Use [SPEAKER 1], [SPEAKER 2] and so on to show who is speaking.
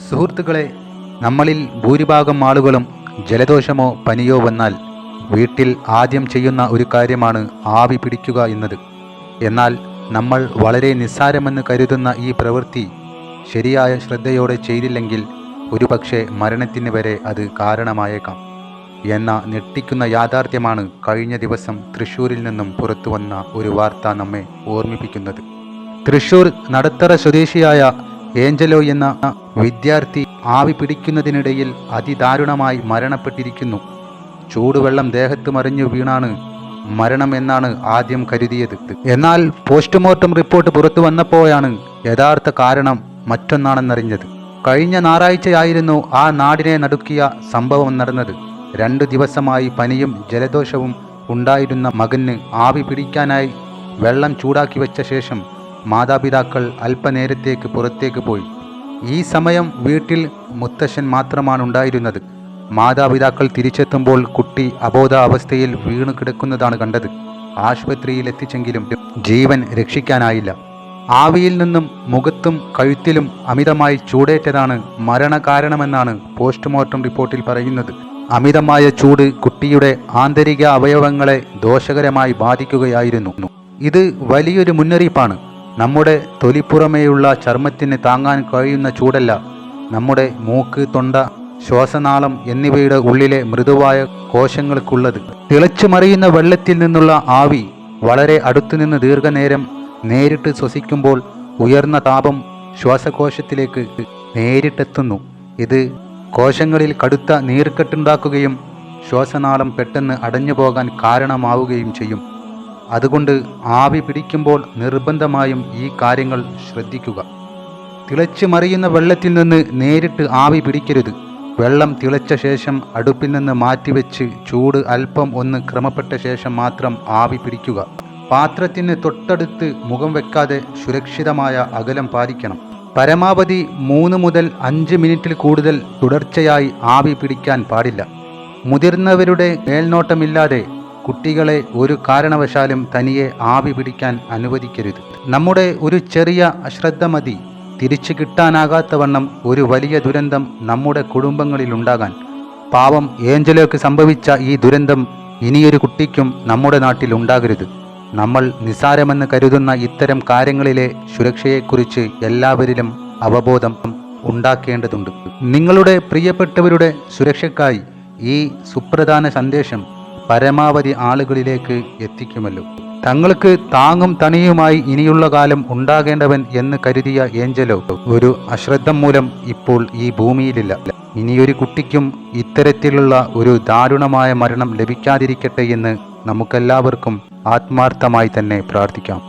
[SPEAKER 1] സുഹൃത്തുക്കളെ, നമ്മളിൽ ഭൂരിഭാഗം ആളുകളും ജലദോഷമോ പനിയോ വന്നാൽ വീട്ടിൽ ആദ്യം ചെയ്യുന്ന ഒരു കാര്യമാണ് ആവി പിടിക്കുക എന്നത്. എന്നാൽ നമ്മൾ വളരെ നിസ്സാരമെന്ന് കരുതുന്ന ഈ പ്രവൃത്തി ശരിയായ ശ്രദ്ധയോടെ ചെയ്തില്ലെങ്കിൽ ഒരുപക്ഷെ മരണത്തിന് വരെ അത് കാരണമായേക്കാം എന്ന ഞെട്ടിക്കുന്ന യാഥാർത്ഥ്യമാണ് കഴിഞ്ഞ ദിവസം തൃശ്ശൂരിൽ നിന്നും പുറത്തു വന്ന ഒരു വാർത്ത നമ്മെ ഓർമ്മിപ്പിക്കുന്നത്. തൃശ്ശൂർ നടത്തറ സ്വദേശിയായ ഏഞ്ചലോ എന്ന വിദ്യാർത്ഥി ആവി പിടിക്കുന്നതിനിടയിൽ അതിദാരുണമായി മരണപ്പെട്ടിരിക്കുന്നു. ചൂടുവെള്ളം ദേഹത്ത് മറിഞ്ഞു വീണാണ് മരണം എന്നാണ് ആദ്യം കരുതിയത്. എന്നാൽ പോസ്റ്റ്മോർട്ടം റിപ്പോർട്ട് പുറത്തു വന്നപ്പോഴാണ് യഥാർത്ഥ കാരണം മറ്റൊന്നാണെന്നറിഞ്ഞത്. കഴിഞ്ഞ ഞായറാഴ്ചയായിരുന്നു ആ നാടിനെ നടുക്കിയ സംഭവം നടന്നത്. 2 ദിവസമായി പനിയും ജലദോഷവും ഉണ്ടായിരുന്ന മകന് ആവി പിടിക്കാനായി വെള്ളം ചൂടാക്കി വെച്ച ശേഷം മാതാപിതാക്കൾ അല്പനേരത്തേക്ക് പുറത്തേക്ക് പോയി. ഈ സമയം വീട്ടിൽ മുത്തശ്ശൻ മാത്രമാണ് ഉണ്ടായിരുന്നത്. മാതാപിതാക്കൾ തിരിച്ചെത്തുമ്പോൾ കുട്ടി അബോധാവസ്ഥയിൽ വീണു കിടക്കുന്നതാണ് കണ്ടത്. ആശുപത്രിയിൽ എത്തിച്ചെങ്കിലും ജീവൻ രക്ഷിക്കാനായില്ല. ആവിയിൽ നിന്നും മുഖത്തും കഴുത്തിലും അമിതമായി ചൂടേറ്റതാണ് മരണകാരണമെന്നാണ് പോസ്റ്റ്മോർട്ടം റിപ്പോർട്ടിൽ പറയുന്നത്. അമിതമായ ചൂട് കുട്ടിയുടെ ആന്തരിക അവയവങ്ങളെ ദോഷകരമായി ബാധിക്കുകയായിരുന്നു. ഇത് വലിയൊരു മുന്നറിയിപ്പാണ്. നമ്മുടെ തൊലിപ്പുറമേയുള്ള ചർമ്മത്തിന് താങ്ങാൻ കഴിയുന്ന ചൂടല്ല നമ്മുടെ മൂക്ക്, തൊണ്ട, ശ്വാസനാളം എന്നിവയുടെ ഉള്ളിലെ മൃദുവായ കോശങ്ങൾക്കുള്ളത്. തിളച്ചു മറിയുന്ന വെള്ളത്തിൽ നിന്നുള്ള ആവി വളരെ അടുത്തുനിന്ന് ദീർഘനേരം നേരിട്ട് ശ്വസിക്കുമ്പോൾ ഉയർന്ന താപം ശ്വാസകോശത്തിലേക്ക് നേരിട്ടെത്തുന്നു. ഇത് കോശങ്ങളിൽ കടുത്ത നീർക്കെട്ടുണ്ടാക്കുകയും ശ്വാസനാളം പെട്ടെന്ന് അടഞ്ഞുപോകാൻ കാരണമാവുകയും ചെയ്യും. അതുകൊണ്ട് ആവി പിടിക്കുമ്പോൾ നിർബന്ധമായും ഈ കാര്യങ്ങൾ ശ്രദ്ധിക്കുക. തിളച്ചു മറിയുന്ന വെള്ളത്തിൽ നിന്ന് നേരിട്ട് ആവി പിടിക്കരുത്. വെള്ളം തിളച്ച ശേഷം അടുപ്പിൽ നിന്ന് മാറ്റിവെച്ച് ചൂട് അല്പം ഒന്ന് ക്രമപ്പെട്ട ശേഷം മാത്രം ആവി പിടിക്കുക. പാത്രത്തിന് തൊട്ടടുത്ത് മുഖം വെക്കാതെ സുരക്ഷിതമായ അകലം പാലിക്കണം. പരമാവധി 3 മുതൽ 5 മിനിറ്റിൽ കൂടുതൽ തുടർച്ചയായി ആവി പിടിക്കാൻ പാടില്ല. മുതിർന്നവരുടെ മേൽനോട്ടമില്ലാതെ കുട്ടികളെ ഒരു കാരണവശാലും തനിയെ ആവി പിടിക്കാൻ അനുവദിക്കരുത്. നമ്മുടെ ഒരു ചെറിയ അശ്രദ്ധ മതി തിരിച്ചു കിട്ടാനാകാത്തവണ്ണം ഒരു വലിയ ദുരന്തം നമ്മുടെ കുടുംബങ്ങളിലുണ്ടാകാൻ. പാവം ഏഞ്ചലോയ്ക്ക് സംഭവിച്ച ഈ ദുരന്തം ഇനിയൊരു കുട്ടിക്കും നമ്മുടെ നാട്ടിൽ ഉണ്ടാകരുത്. നമ്മൾ നിസ്സാരമെന്ന് കരുതുന്ന ഇത്തരം കാര്യങ്ങളിലെ സുരക്ഷയെക്കുറിച്ച് എല്ലാവരിലും അവബോധം ഉണ്ടാക്കേണ്ടതുണ്ട്. നിങ്ങളുടെ പ്രിയപ്പെട്ടവരുടെ സുരക്ഷയ്ക്കായി ഈ സുപ്രധാന സന്ദേശം പരമാവധി ആളുകളിലേക്ക് എത്തിക്കുമല്ലോ. തങ്ങൾക്ക് താങ്ങും തണിയുമായി ഇനിയുള്ള കാലം ഉണ്ടാകേണ്ടവൻ എന്ന് കരുതിയ ഏഞ്ചലോ ഒരു അശ്രദ്ധ മൂലം ഇപ്പോൾ ഈ ഭൂമിയിലില്ല. ഇനിയൊരു കുട്ടിക്കും ഇത്തരത്തിലുള്ള ഒരു ദാരുണമായ മരണം ലഭിക്കാതിരിക്കട്ടെ എന്ന് നമുക്കെല്ലാവർക്കും ആത്മാർത്ഥമായി തന്നെ പ്രാർത്ഥിക്കാം.